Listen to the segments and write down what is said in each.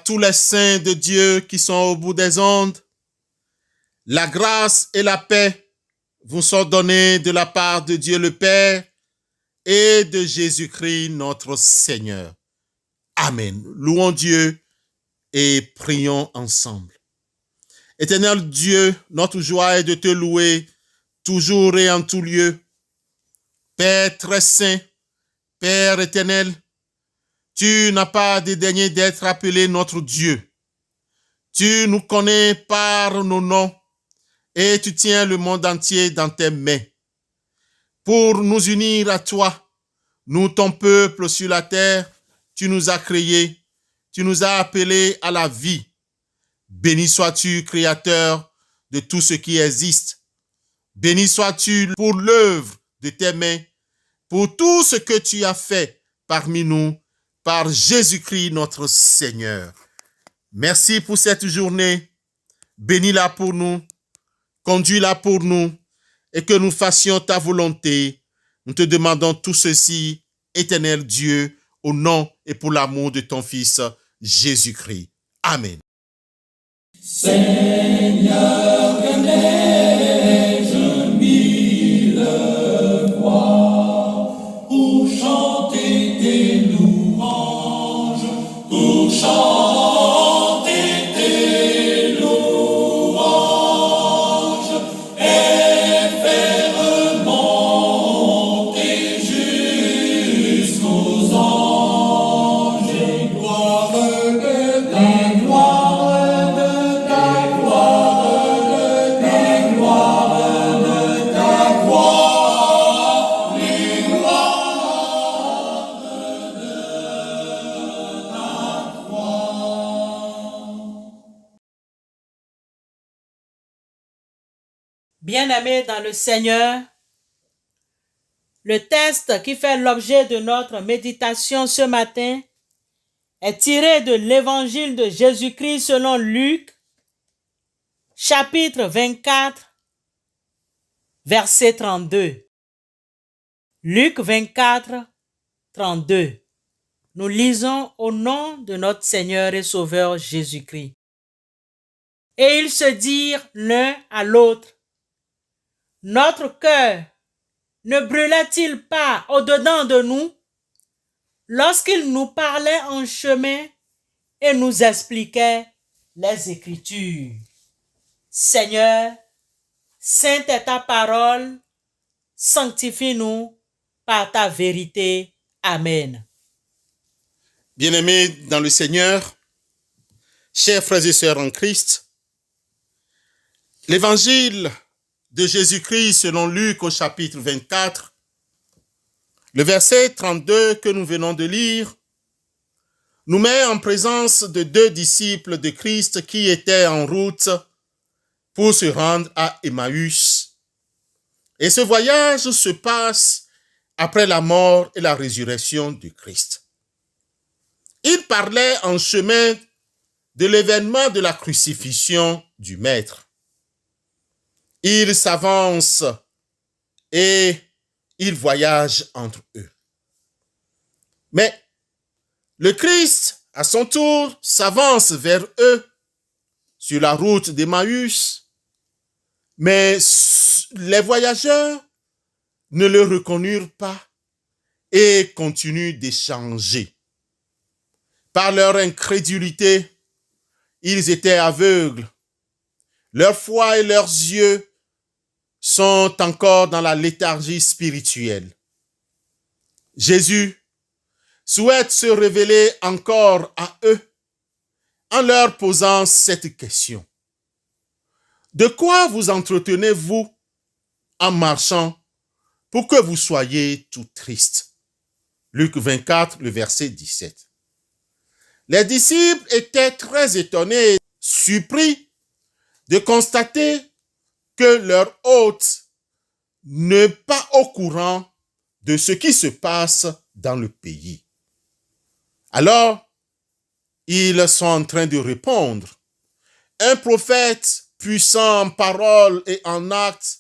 tous les saints de Dieu qui sont au bout des ondes. La grâce et la paix vous sont données de la part de Dieu le Père et de Jésus-Christ notre Seigneur. Amen. Louons Dieu et prions ensemble. Éternel Dieu, notre joie est de te louer toujours et en tout lieu. Père très saint, Père éternel, tu n'as pas dédaigné d'être appelé notre Dieu. Tu nous connais par nos noms et tu tiens le monde entier dans tes mains. Pour nous unir à toi, nous, ton peuple sur la terre, tu nous as créés, tu nous as appelés à la vie. Béni sois-tu, Créateur de tout ce qui existe. Béni sois-tu pour l'œuvre de tes mains, pour tout ce que tu as fait parmi nous, par Jésus-Christ notre Seigneur. Merci pour cette journée. Bénis-la pour nous, conduis-la pour nous, et que nous fassions ta volonté. Nous te demandons tout ceci, éternel Dieu, au nom et pour l'amour de ton Fils, Jésus-Christ. Amen. Seigneur, que n'ai-je mille voix pour chanter tes louanges, pour chanter tes louanges et faire monter jusqu'aux anges et gloire de ta gloire. Bien-aimés dans le Seigneur, le texte qui fait l'objet de notre méditation ce matin est tiré de l'évangile de Jésus-Christ selon Luc, chapitre 24, verset 32. Luc 24, 32. Nous lisons au nom de notre Seigneur et Sauveur Jésus-Christ. Et ils se dirent l'un à l'autre: notre cœur ne brûlait-il pas au-dedans de nous lorsqu'il nous parlait en chemin et nous expliquait les Écritures? Seigneur, sainte est ta parole, sanctifie-nous par ta vérité. Amen. Bien-aimés dans le Seigneur, chers frères et sœurs en Christ, l'évangile de Jésus-Christ selon Luc au chapitre 24, le verset 32 que nous venons de lire, nous met en présence de deux disciples de Christ qui étaient en route pour se rendre à Emmaüs. Et ce voyage se passe après la mort et la résurrection du Christ. Ils parlaient en chemin de l'événement de la crucifixion du Maître. Ils s'avancent et ils voyagent entre eux. Mais le Christ, à son tour, s'avance vers eux sur la route d'Emmaüs. Mais les voyageurs ne le reconnurent pas et continuent d'échanger. Par leur incrédulité, ils étaient aveugles. Leur foi et leurs yeux sont encore dans la léthargie spirituelle. Jésus souhaite se révéler encore à eux en leur posant cette question. De quoi vous entretenez-vous en marchant pour que vous soyez tout tristes? Luc 24, le verset 17. Les disciples étaient très étonnés, surpris de constater que leur hôte n'est pas au courant de ce qui se passe dans le pays. Alors, ils sont en train de répondre. Un prophète puissant en parole et en actes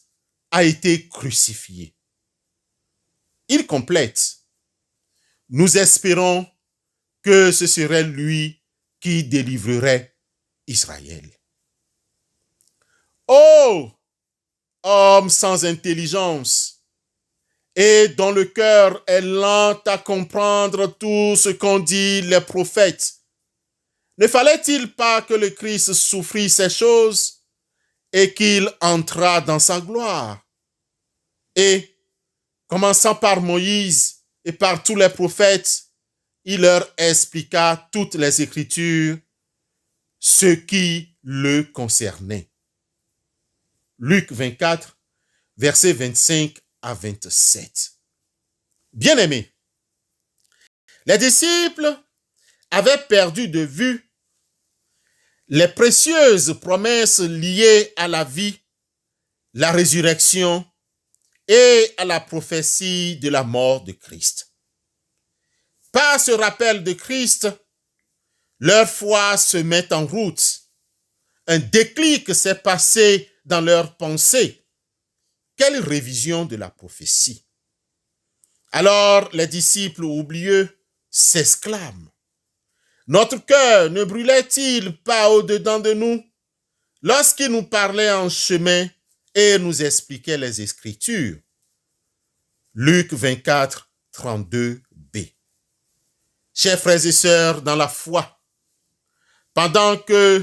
a été crucifié. Il complète. Nous espérons que ce serait lui qui délivrerait Israël. Ô homme sans intelligence et dont le cœur est lent à comprendre tout ce qu'ont dit les prophètes, ne fallait-il pas que le Christ souffrit ces choses et qu'il entrât dans sa gloire? Et, commençant par Moïse et par tous les prophètes, il leur expliqua toutes les Écritures, ce qui le concernait. Luc 24, versets 25 à 27. Bien-aimés, les disciples avaient perdu de vue les précieuses promesses liées à la vie, la résurrection et à la prophétie de la mort de Christ. Par ce rappel de Christ, leur foi se met en route. Un déclic s'est passé dans leur pensée. Quelle révision de la prophétie! Alors les disciples oublieux s'exclament. Notre cœur ne brûlait-il pas au-dedans de nous lorsqu'il nous parlait en chemin et nous expliquait les Écritures? Luc 24, 32b. Chers frères et sœurs dans la foi, pendant que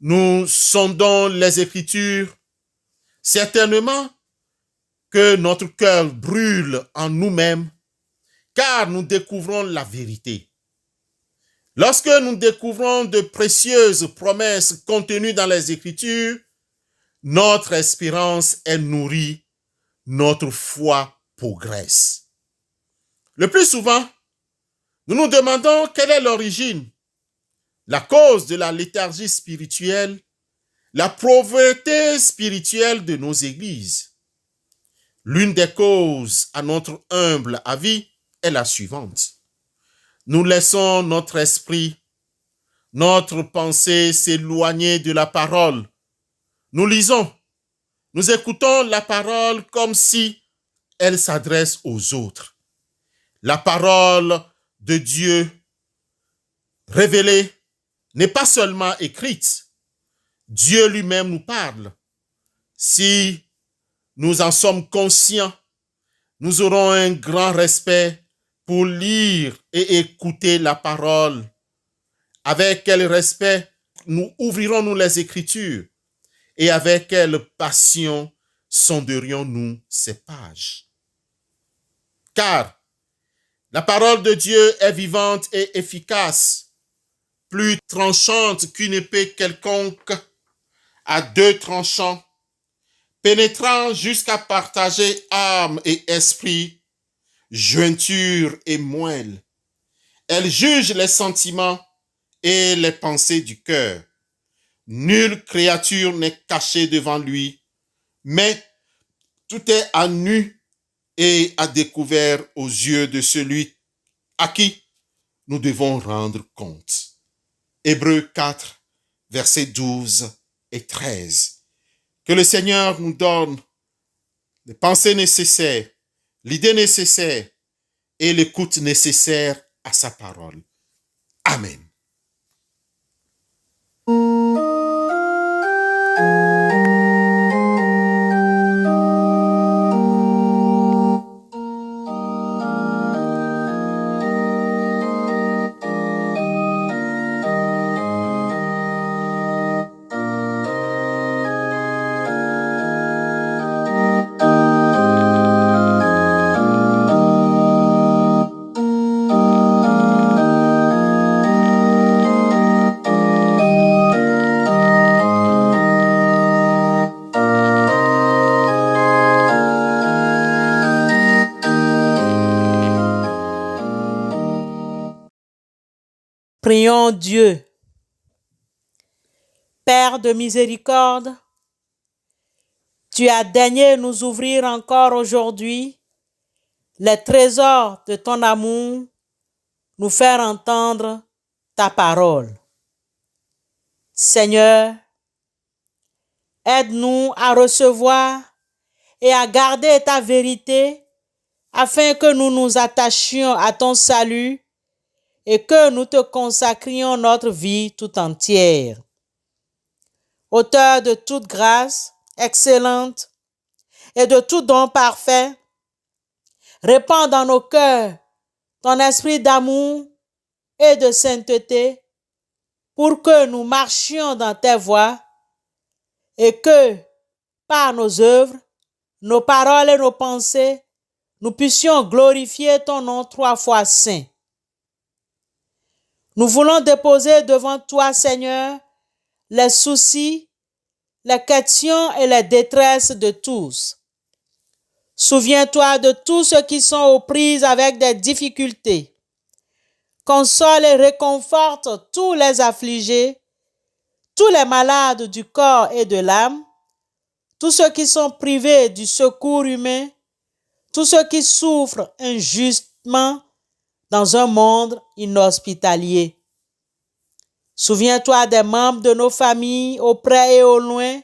nous sondons les Écritures, certainement que notre cœur brûle en nous-mêmes, car nous découvrons la vérité. Lorsque nous découvrons de précieuses promesses contenues dans les Écritures, notre espérance est nourrie, notre foi progresse. Le plus souvent, nous nous demandons quelle est l'origine, la cause de la léthargie spirituelle, la pauvreté spirituelle de nos églises. L'une des causes, à notre humble avis, est la suivante. Nous laissons notre esprit, notre pensée s'éloigner de la parole. Nous lisons, nous écoutons la parole comme si elle s'adresse aux autres. La parole de Dieu révélée n'est pas seulement écrite. Dieu lui-même nous parle. Si nous en sommes conscients, nous aurons un grand respect pour lire et écouter la parole. Avec quel respect nous ouvrirons-nous les Écritures et avec quelle passion sonderions-nous ces pages? Car la parole de Dieu est vivante et efficace, plus tranchante qu'une épée quelconque, à deux tranchants, pénétrant jusqu'à partager âme et esprit, jointure et moelle. Elle juge les sentiments et les pensées du cœur. Nulle créature n'est cachée devant lui, mais tout est à nu et à découvert aux yeux de celui à qui nous devons rendre compte. Hébreux 4, versets 12 et 13. Que le Seigneur nous donne les pensées nécessaires, l'idée nécessaire et l'écoute nécessaire à sa parole. Amen. Prions Dieu. Père de miséricorde, tu as daigné nous ouvrir encore aujourd'hui les trésors de ton amour, nous faire entendre ta parole. Seigneur, aide-nous à recevoir et à garder ta vérité afin que nous nous attachions à ton salut et que nous te consacrions notre vie tout entière. Auteur de toute grâce excellente et de tout don parfait, répands dans nos cœurs ton esprit d'amour et de sainteté pour que nous marchions dans tes voies et que, par nos œuvres, nos paroles et nos pensées, nous puissions glorifier ton nom 3 fois saint. Nous voulons déposer devant toi, Seigneur, les soucis, les questions et les détresses de tous. Souviens-toi de tous ceux qui sont aux prises avec des difficultés. Console et réconforte tous les affligés, tous les malades du corps et de l'âme, tous ceux qui sont privés du secours humain, tous ceux qui souffrent injustement dans un monde inhospitalier. Souviens-toi des membres de nos familles, au près et au loin,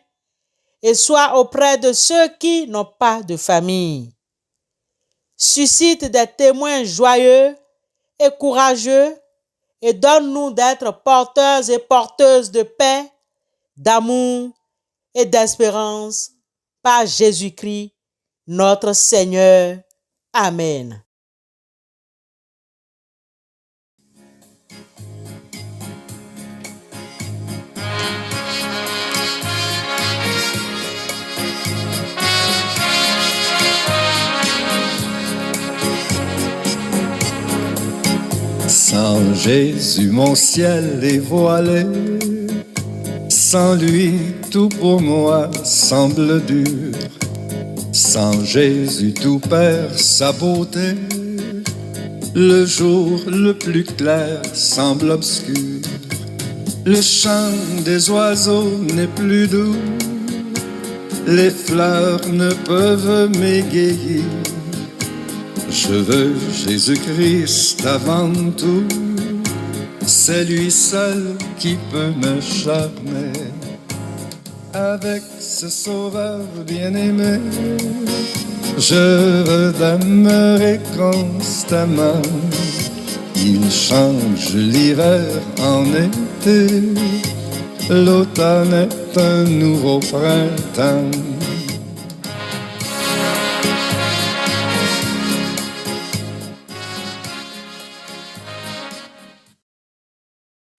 et sois auprès de ceux qui n'ont pas de famille. Suscite des témoins joyeux et courageux et donne-nous d'être porteurs et porteuses de paix, d'amour et d'espérance par Jésus-Christ, notre Seigneur. Amen. Sans Jésus, mon ciel est voilé. Sans lui, tout pour moi semble dur. Sans Jésus, tout perd sa beauté. Le jour le plus clair semble obscur. Le chant des oiseaux n'est plus doux. Les fleurs ne peuvent m'égayer. Je veux Jésus-Christ avant tout. C'est lui seul qui peut me charmer. Avec ce sauveur bien-aimé, je veux demeurer constamment. Il change l'hiver en été. L'automne est un nouveau printemps.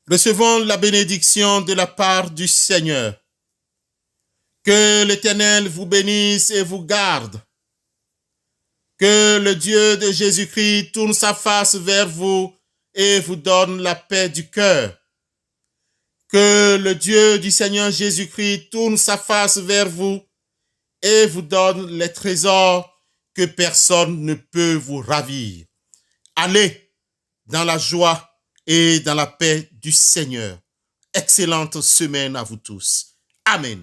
Recevons la bénédiction de la part du Seigneur. Que l'Éternel vous bénisse et vous garde. Que le Dieu de Jésus-Christ tourne sa face vers vous et vous donne la paix du cœur. Que le Dieu du Seigneur Jésus-Christ tourne sa face vers vous et vous donne les trésors que personne ne peut vous ravir. Allez dans la joie et dans la paix du Seigneur. Excellente semaine à vous tous. Amen.